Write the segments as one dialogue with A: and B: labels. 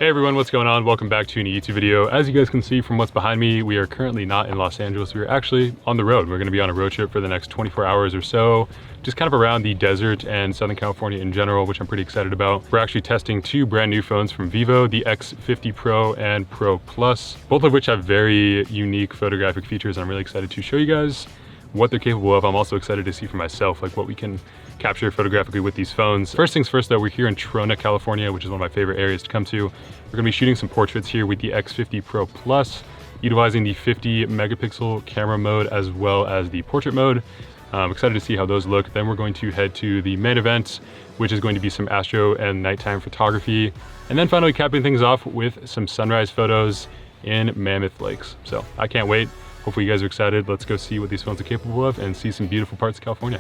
A: Hey everyone, what's going on? Welcome back to a new YouTube video. As you guys can see from what's behind me, we are currently not in Los Angeles. We're actually on the road. We're gonna be on a road trip for the next 24 hours or so, just kind of around the desert and Southern California in general, which I'm pretty excited about. We're actually testing two brand new phones from Vivo, the X50 Pro and Pro Plus, both of which have very unique photographic features. I'm really excited to show you guys what they're capable of. I'm also excited to see for myself, like what we can capture photographically with these phones. First things first though, we're here in Trona, California, which is one of my favorite areas to come to. We're gonna be shooting some portraits here with the X50 Pro Plus, utilizing the 50 megapixel camera mode as well as the portrait mode. I'm excited to see how those look. Then we're going to head to the main event, which is going to be some astro and nighttime photography. And then finally capping things off with some sunrise photos in Mammoth Lakes. So I can't wait. Hopefully you guys are excited. Let's go see what these phones are capable of and see some beautiful parts of California.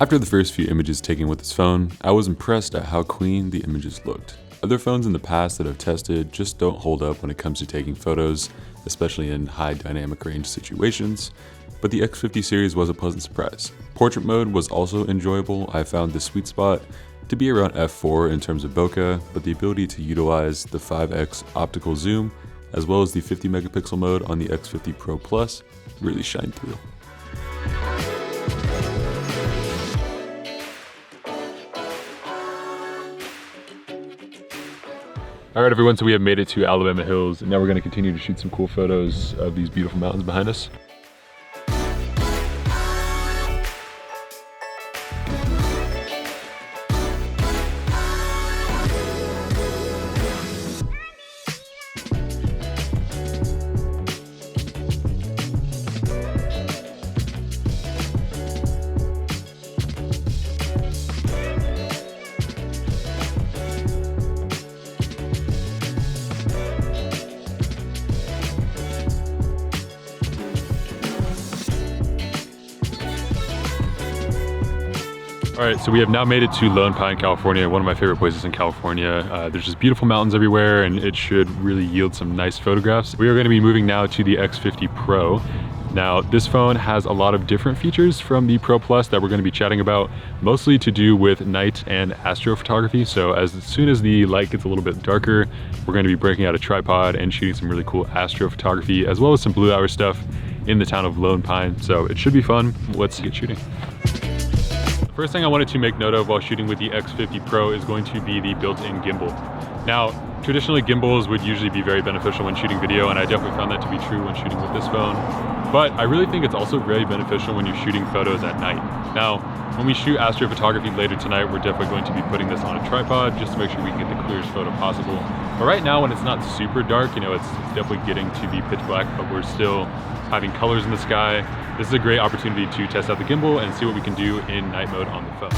B: After the first few images taken with this phone, I was impressed at how clean the images looked. Other phones in the past that I've tested just don't hold up when it comes to taking photos, especially in high dynamic range situations, but the X50 series was a pleasant surprise. Portrait mode was also enjoyable. I found the sweet spot to be around f4 in terms of bokeh, but the ability to utilize the 5x optical zoom as well as the 50 megapixel mode on the X50 Pro Plus really shined through.
A: All right, everyone, so we have made it to Alabama Hills, and now we're gonna continue to shoot some cool photos of these beautiful mountains behind us. All right, so we have now made it to Lone Pine, California, one of my favorite places in California. There's just beautiful mountains everywhere, and it should really yield some nice photographs. We are going to be moving now to the X50 Pro. Now, this phone has a lot of different features from the Pro Plus that we're going to be chatting about, mostly to do with night and astrophotography. So as soon as the light gets a little bit darker, we're going to be breaking out a tripod and shooting some really cool astrophotography, as well as some blue hour stuff in the town of Lone Pine. So it should be fun. Let's get shooting. First thing I wanted to make note of while shooting with the X50 Pro is going to be the built-in gimbal. Now, traditionally gimbals would usually be very beneficial when shooting video, and I definitely found that to be true when shooting with this phone. But I really think it's also very beneficial when you're shooting photos at night. Now, when we shoot astrophotography later tonight, we're definitely going to be putting this on a tripod just to make sure we can get the clearest photo possible. But right now, when it's not super dark, you know, it's definitely getting to be pitch black, but we're still having colors in the sky. This is a great opportunity to test out the gimbal and see what we can do in night mode on the phone.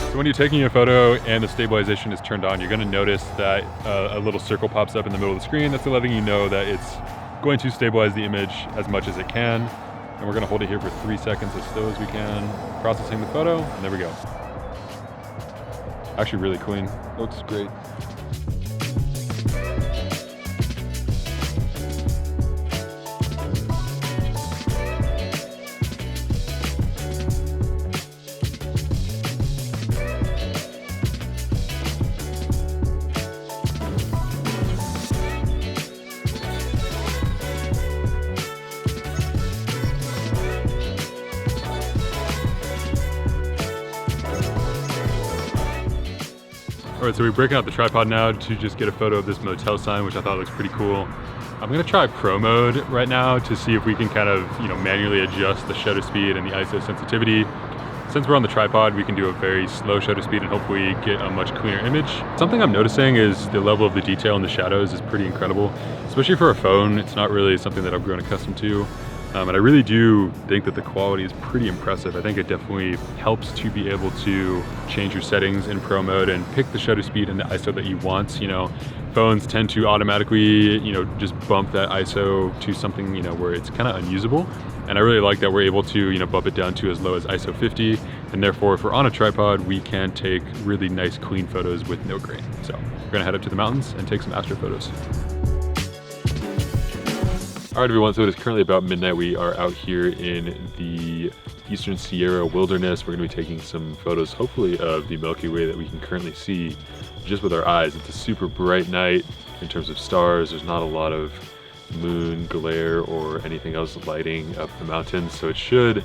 A: So when you're taking a photo and the stabilization is turned on, you're going to notice that a little circle pops up in the middle of the screen. That's letting you know that it's going to stabilize the image as much as it can. And we're going to hold it here for 3 seconds as slow as we can, processing the photo, and there we go. Actually really clean. Looks great. All right, so we're breaking out the tripod now to just get a photo of this motel sign, which I thought looks pretty cool. I'm gonna try Pro mode right now to see if we can kind of, manually adjust the shutter speed and the ISO sensitivity. Since we're on the tripod, we can do a very slow shutter speed and hopefully get a much cleaner image. Something I'm noticing is the level of the detail in the shadows is pretty incredible, especially for a phone. It's not really something that I've grown accustomed to. And I really do think that the quality is pretty impressive. I think it definitely helps to be able to change your settings in pro mode and pick the shutter speed and the ISO that you want. You know, phones tend to automatically, just bump that ISO to something, where it's kind of unusable. And I really like that we're able to, bump it down to as low as ISO 50. And therefore, if we're on a tripod, we can take really nice, clean photos with no grain. So we're gonna head up to the mountains and take some astro photos. All right, everyone, so it is currently about midnight. We are out here in the Eastern Sierra wilderness. We're gonna be taking some photos, hopefully, of the Milky Way that we can currently see just with our eyes. It's a super bright night in terms of stars. There's not a lot of moon glare or anything else lighting up the mountains, so it should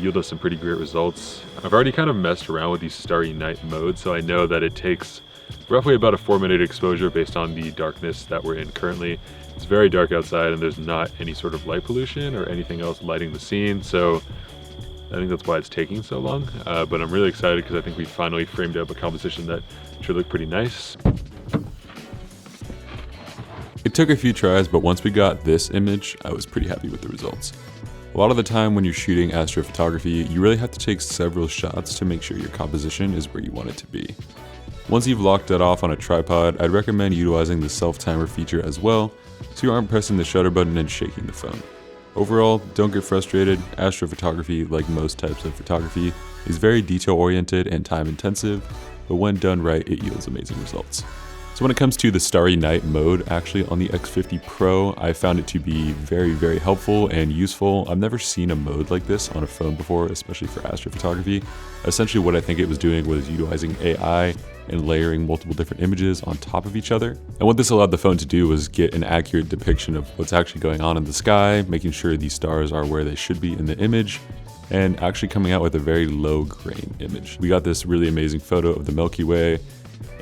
A: yield us some pretty great results. I've already kind of messed around with these starry night modes, so I know that it takes roughly about a 4-minute exposure based on the darkness that we're in currently. It's very dark outside and there's not any sort of light pollution or anything else lighting the scene, so I think that's why it's taking so long. But I'm really excited because I think we finally framed up a composition that should look pretty nice.
B: It took a few tries, but once we got this image, I was pretty happy with the results. A lot of the time when you're shooting astrophotography, you really have to take several shots to make sure your composition is where you want it to be. Once you've locked it off on a tripod, I'd recommend utilizing the self-timer feature as well, so you aren't pressing the shutter button and shaking the phone. Overall, don't get frustrated. Astrophotography, like most types of photography, is very detail-oriented and time-intensive, but when done right, it yields amazing results. So when it comes to the Starry Night mode, actually on the X50 Pro, I found it to be very, very helpful and useful. I've never seen a mode like this on a phone before, especially for astrophotography. Essentially what I think it was doing was utilizing AI and layering multiple different images on top of each other. And what this allowed the phone to do was get an accurate depiction of what's actually going on in the sky, making sure these stars are where they should be in the image, and actually coming out with a very low grain image. We got this really amazing photo of the Milky Way,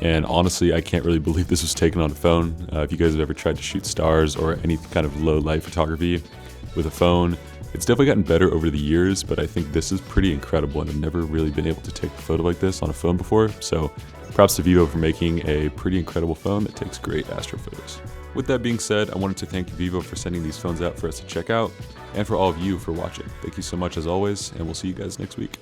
B: and honestly, I can't really believe this was taken on a phone. If you guys have ever tried to shoot stars or any kind of low light photography with a phone, it's definitely gotten better over the years, but I think this is pretty incredible, and I've never really been able to take a photo like this on a phone before, so props to Vivo for making a pretty incredible phone that takes great astro photos. With that being said, I wanted to thank Vivo for sending these phones out for us to check out, and for all of you for watching. Thank you so much as always, and we'll see you guys next week.